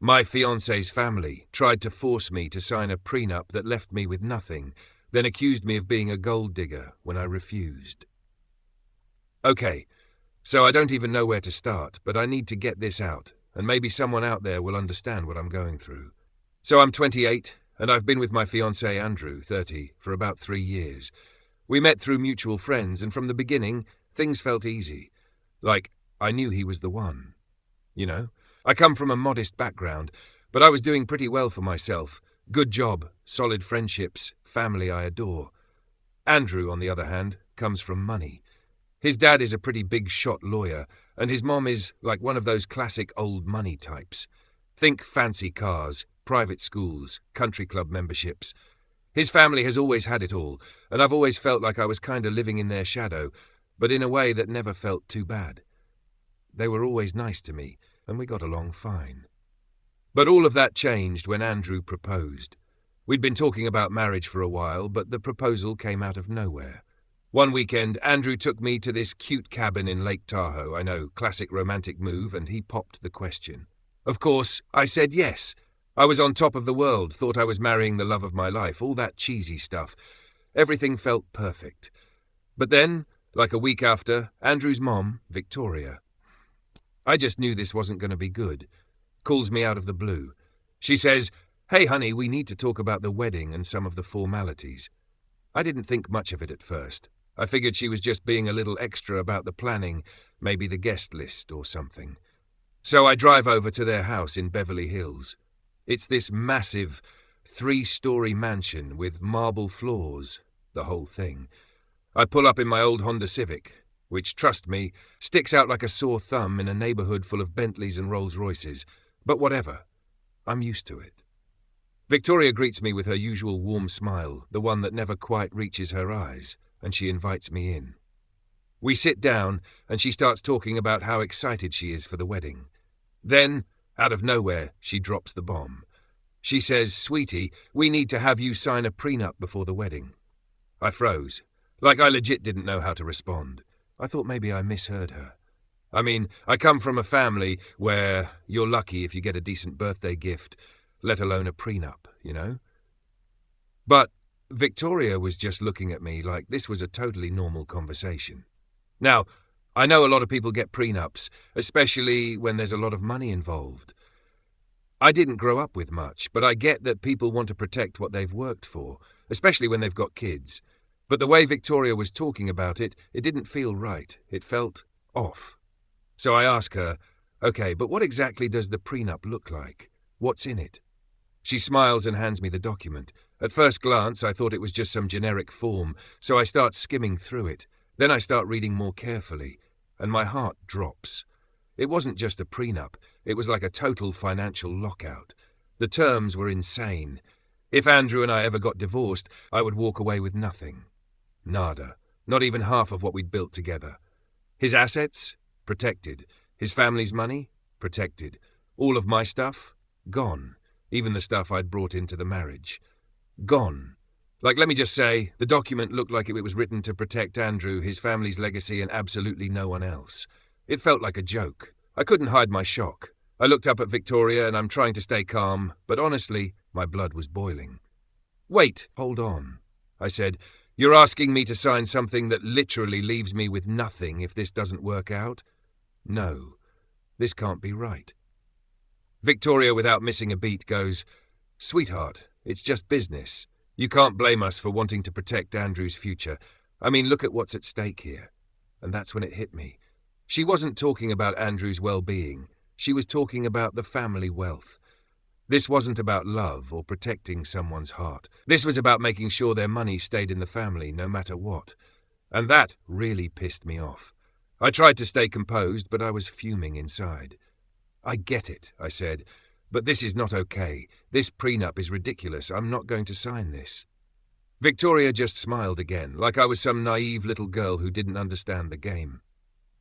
My fiancé's family tried to force me to sign a prenup that left me with nothing, then accused me of being a gold digger when I refused. Okay, so I don't even know where to start, but I need to get this out, and maybe someone out there will understand what I'm going through. So I'm 28, and I've been with my fiancé Andrew, 30, for about 3 years. We met through mutual friends, and from the beginning, things felt easy. Like, I knew he was the one. You know? I come from a modest background, but I was doing pretty well for myself. Good job, solid friendships, family I adore. Andrew, on the other hand, comes from money. His dad is a pretty big-shot lawyer, and his mom is like one of those classic old money types. Think fancy cars, private schools, country club memberships. His family has always had it all, and I've always felt like I was kind of living in their shadow, but in a way that never felt too bad. They were always nice to me, and we got along fine. But all of that changed when Andrew proposed. We'd been talking about marriage for a while, but the proposal came out of nowhere. One weekend, Andrew took me to this cute cabin in Lake Tahoe. I know, classic romantic move, and he popped the question. Of course, I said yes. I was on top of the world, thought I was marrying the love of my life, all that cheesy stuff. Everything felt perfect. But then, like a week after, Andrew's mom, Victoria, I just knew this wasn't going to be good. Calls me out of the blue. She says, "Hey, honey, we need to talk about the wedding and some of the formalities." I didn't think much of it at first. I figured she was just being a little extra about the planning, maybe the guest list or something. So I drive over to their house in Beverly Hills. It's this massive 3-story mansion with marble floors, the whole thing. I pull up in my old Honda Civic, which, trust me, sticks out like a sore thumb in a neighborhood full of Bentleys and Rolls-Royces. But whatever. I'm used to it. Victoria greets me with her usual warm smile, the one that never quite reaches her eyes, and she invites me in. We sit down, and she starts talking about how excited she is for the wedding. Then, out of nowhere, she drops the bomb. She says, "Sweetie, we need to have you sign a prenup before the wedding." I froze. Like I legit didn't know how to respond. I thought maybe I misheard her. I mean, I come from a family where you're lucky if you get a decent birthday gift, let alone a prenup, you know? But Victoria was just looking at me like this was a totally normal conversation. Now, I know a lot of people get prenups, especially when there's a lot of money involved. I didn't grow up with much, but I get that people want to protect what they've worked for, especially when they've got kids. But the way Victoria was talking about it, it didn't feel right. It felt off. So I ask her, "Okay, but what exactly does the prenup look like? What's in it?" She smiles and hands me the document. At first glance, I thought it was just some generic form, so I start skimming through it. Then I start reading more carefully, and my heart drops. It wasn't just a prenup. It was like a total financial lockout. The terms were insane. If Andrew and I ever got divorced, I would walk away with nothing. Nada. Not even half of what we'd built together. His assets? Protected. His family's money? Protected. All of my stuff? Gone. Even the stuff I'd brought into the marriage. Gone. Like, let me just say, the document looked like it was written to protect Andrew, his family's legacy, and absolutely no one else. It felt like a joke. I couldn't hide my shock. I looked up at Victoria, and I'm trying to stay calm, but honestly, my blood was boiling. "Wait, hold on," I said. "You're asking me to sign something that literally leaves me with nothing if this doesn't work out? No, this can't be right." Victoria, without missing a beat, goes, "Sweetheart, it's just business. You can't blame us for wanting to protect Andrew's future. I mean, look at what's at stake here." And that's when it hit me. She wasn't talking about Andrew's well-being. She was talking about the family wealth. This wasn't about love or protecting someone's heart. This was about making sure their money stayed in the family no matter what. And that really pissed me off. I tried to stay composed, but I was fuming inside. "I get it," I said, "but this is not okay. This prenup is ridiculous. I'm not going to sign this." Victoria just smiled again, like I was some naive little girl who didn't understand the game.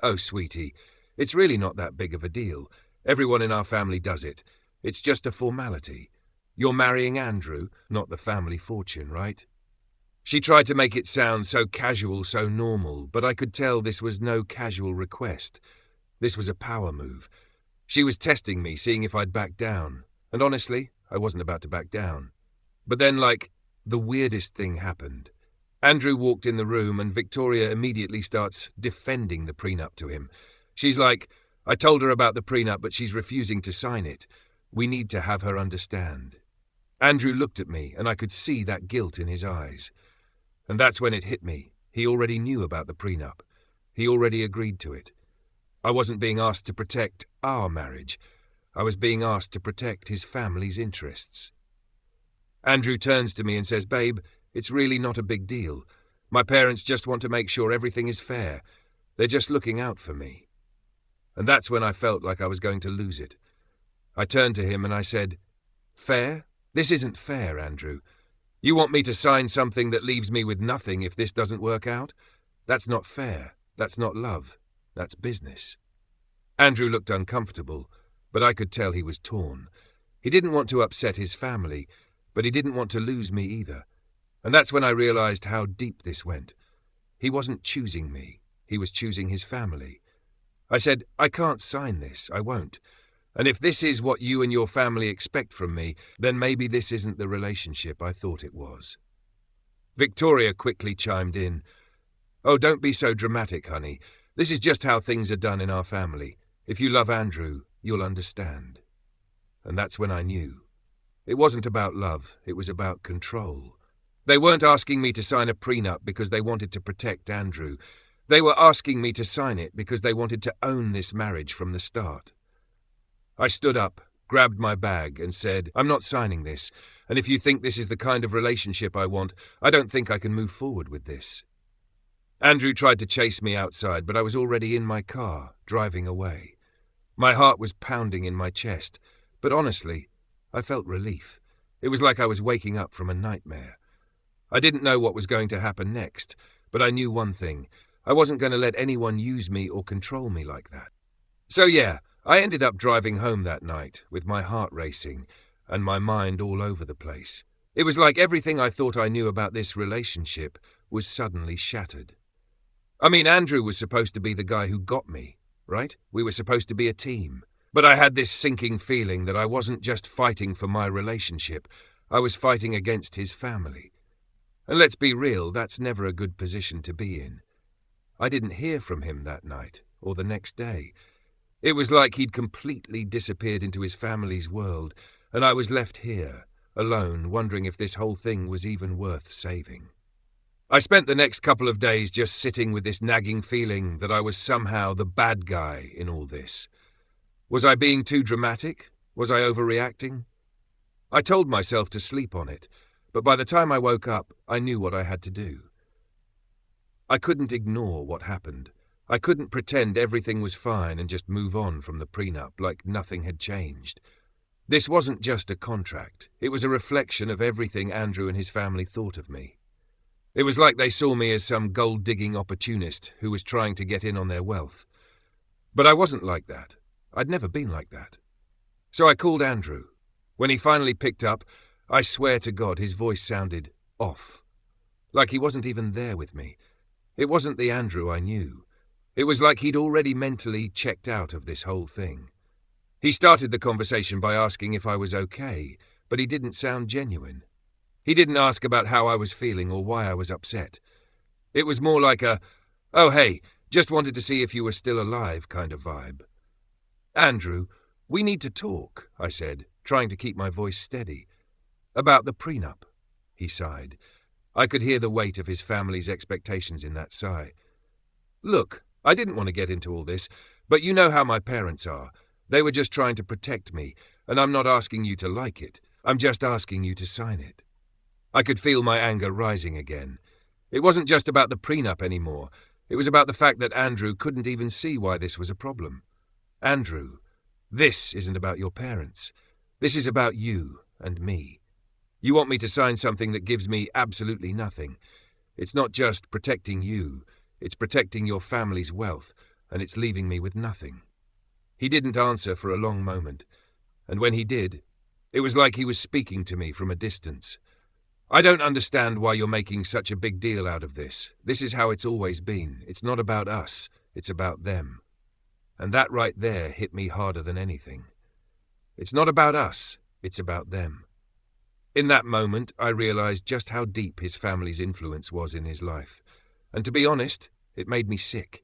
"Oh, sweetie, it's really not that big of a deal. Everyone in our family does it. It's just a formality. You're marrying Andrew, not the family fortune, right?" She tried to make it sound so casual, so normal, but I could tell this was no casual request. This was a power move. She was testing me, seeing if I'd back down. And honestly, I wasn't about to back down. But then, the weirdest thing happened. Andrew walked in the room and Victoria immediately starts defending the prenup to him. She's like, I told her about the prenup, but she's refusing to sign it. We need to have her understand. Andrew looked at me, and I could see that guilt in his eyes. And that's when it hit me. He already knew about the prenup. He already agreed to it. I wasn't being asked to protect our marriage. I was being asked to protect his family's interests. Andrew turns to me and says, Babe, it's really not a big deal. My parents just want to make sure everything is fair. They're just looking out for me. And that's when I felt like I was going to lose it. I turned to him and I said, Fair? This isn't fair, Andrew. You want me to sign something that leaves me with nothing if this doesn't work out? That's not fair. That's not love. That's business. Andrew looked uncomfortable, but I could tell he was torn. He didn't want to upset his family, but he didn't want to lose me either. And that's when I realized how deep this went. He wasn't choosing me. He was choosing his family. I said, I can't sign this. I won't. And if this is what you and your family expect from me, then maybe this isn't the relationship I thought it was. Victoria quickly chimed in. Oh, don't be so dramatic, honey. This is just how things are done in our family. If you love Andrew, you'll understand. And that's when I knew. It wasn't about love, it was about control. They weren't asking me to sign a prenup because they wanted to protect Andrew. They were asking me to sign it because they wanted to own this marriage from the start. I stood up, grabbed my bag, and said, I'm not signing this, and if you think this is the kind of relationship I want, I don't think I can move forward with this. Andrew tried to chase me outside, but I was already in my car, driving away. My heart was pounding in my chest, but honestly, I felt relief. It was like I was waking up from a nightmare. I didn't know what was going to happen next, but I knew one thing. I wasn't going to let anyone use me or control me like that. So yeah, I ended up driving home that night, with my heart racing, and my mind all over the place. It was like everything I thought I knew about this relationship was suddenly shattered. I mean, Andrew was supposed to be the guy who got me, right? We were supposed to be a team. But I had this sinking feeling that I wasn't just fighting for my relationship, I was fighting against his family. And let's be real, that's never a good position to be in. I didn't hear from him that night, or the next day. It was like he'd completely disappeared into his family's world, and I was left here, alone, wondering if this whole thing was even worth saving. I spent the next couple of days just sitting with this nagging feeling that I was somehow the bad guy in all this. Was I being too dramatic? Was I overreacting? I told myself to sleep on it, but by the time I woke up, I knew what I had to do. I couldn't ignore what happened. I couldn't pretend everything was fine and just move on from the prenup like nothing had changed. This wasn't just a contract. It was a reflection of everything Andrew and his family thought of me. It was like they saw me as some gold-digging opportunist who was trying to get in on their wealth. But I wasn't like that. I'd never been like that. So I called Andrew. When he finally picked up, I swear to God his voice sounded off. Like he wasn't even there with me. It wasn't the Andrew I knew. It was like he'd already mentally checked out of this whole thing. He started the conversation by asking if I was okay, but he didn't sound genuine. He didn't ask about how I was feeling or why I was upset. It was more like a, oh hey, just wanted to see if you were still alive kind of vibe. Andrew, we need to talk, I said, trying to keep my voice steady. About the prenup, he sighed. I could hear the weight of his family's expectations in that sigh. Look, I didn't want to get into all this, but you know how my parents are. They were just trying to protect me, and I'm not asking you to like it. I'm just asking you to sign it. I could feel my anger rising again. It wasn't just about the prenup anymore. It was about the fact that Andrew couldn't even see why this was a problem. Andrew, this isn't about your parents. This is about you and me. You want me to sign something that gives me absolutely nothing. It's not just protecting you. It's protecting your family's wealth, and it's leaving me with nothing. He didn't answer for a long moment, and when he did, it was like he was speaking to me from a distance. I don't understand why you're making such a big deal out of this. This is how it's always been. It's not about us. It's about them. And that right there hit me harder than anything. It's not about us. It's about them. In that moment, I realized just how deep his family's influence was in his life. And to be honest, it made me sick.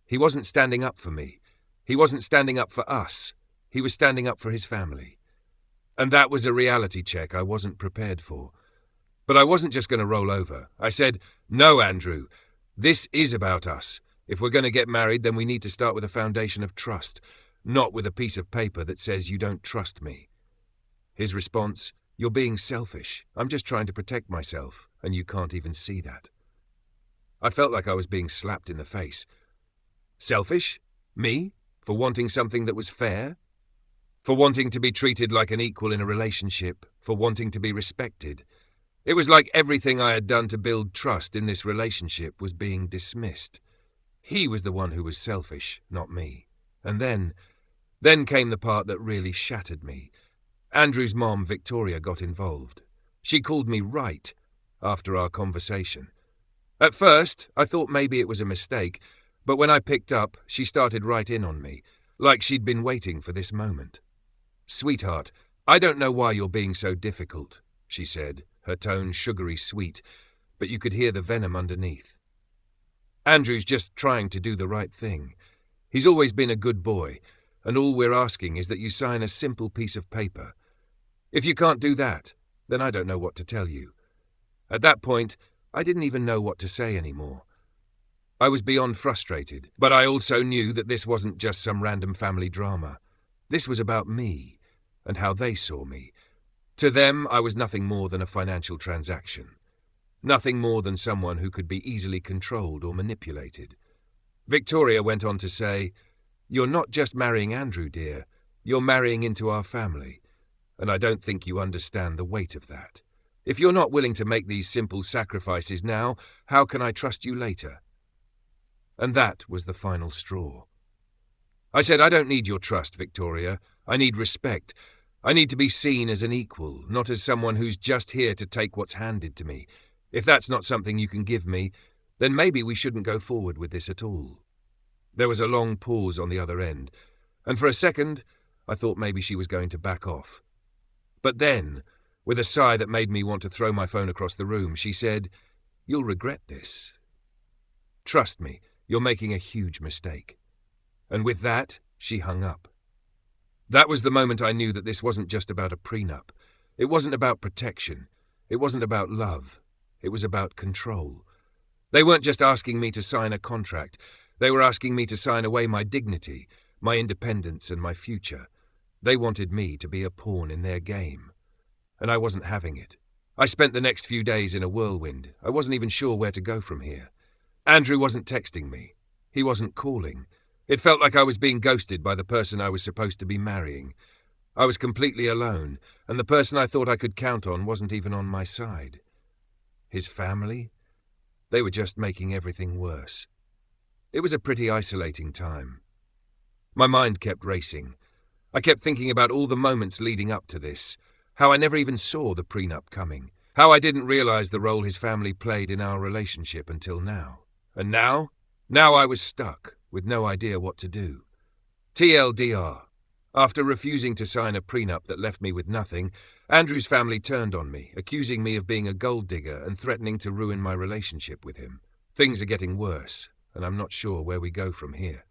He wasn't standing up for me. He wasn't standing up for us. He was standing up for his family. And that was a reality check I wasn't prepared for. But I wasn't just going to roll over. I said, "No, Andrew, this is about us. If we're going to get married, then we need to start with a foundation of trust, not with a piece of paper that says you don't trust me." His response, "You're being selfish. I'm just trying to protect myself, and you can't even see that." I felt like I was being slapped in the face. Selfish? Me? For wanting something that was fair? For wanting to be treated like an equal in a relationship? For wanting to be respected? It was like everything I had done to build trust in this relationship was being dismissed. He was the one who was selfish, not me. And then came the part that really shattered me. Andrew's mom, Victoria, got involved. She called me right after our conversation. At first, I thought maybe it was a mistake, but when I picked up, she started right in on me, like she'd been waiting for this moment. "Sweetheart, I don't know why you're being so difficult," she said, her tone sugary sweet, but you could hear the venom underneath. "Andrew's just trying to do the right thing. He's always been a good boy, and all we're asking is that you sign a simple piece of paper. If you can't do that, then I don't know what to tell you." At that point, I didn't even know what to say anymore. I was beyond frustrated, but I also knew that this wasn't just some random family drama. This was about me, and how they saw me. To them, I was nothing more than a financial transaction. Nothing more than someone who could be easily controlled or manipulated. Victoria went on to say, "You're not just marrying Andrew, dear. You're marrying into our family. And I don't think you understand the weight of that. If you're not willing to make these simple sacrifices now, how can I trust you later?" And that was the final straw. I said, "I don't need your trust, Victoria. I need respect. I need to be seen as an equal, not as someone who's just here to take what's handed to me. If that's not something you can give me, then maybe we shouldn't go forward with this at all." There was a long pause on the other end, and for a second, I thought maybe she was going to back off. But then, with a sigh that made me want to throw my phone across the room, she said, "You'll regret this. Trust me, you're making a huge mistake." And with that, she hung up. That was the moment I knew that this wasn't just about a prenup. It wasn't about protection. It wasn't about love. It was about control. They weren't just asking me to sign a contract. They were asking me to sign away my dignity, my independence, and my future. They wanted me to be a pawn in their game. And I wasn't having it. I spent the next few days in a whirlwind. I wasn't even sure where to go from here. Andrew wasn't texting me. He wasn't calling. It felt like I was being ghosted by the person I was supposed to be marrying. I was completely alone, and the person I thought I could count on wasn't even on my side. His family? They were just making everything worse. It was a pretty isolating time. My mind kept racing. I kept thinking about all the moments leading up to this, how I never even saw the prenup coming, how I didn't realize the role his family played in our relationship until now. And now I was stuck, with no idea what to do. TLDR. After refusing to sign a prenup that left me with nothing, Andrew's family turned on me, accusing me of being a gold digger and threatening to ruin my relationship with him. Things are getting worse, and I'm not sure where we go from here.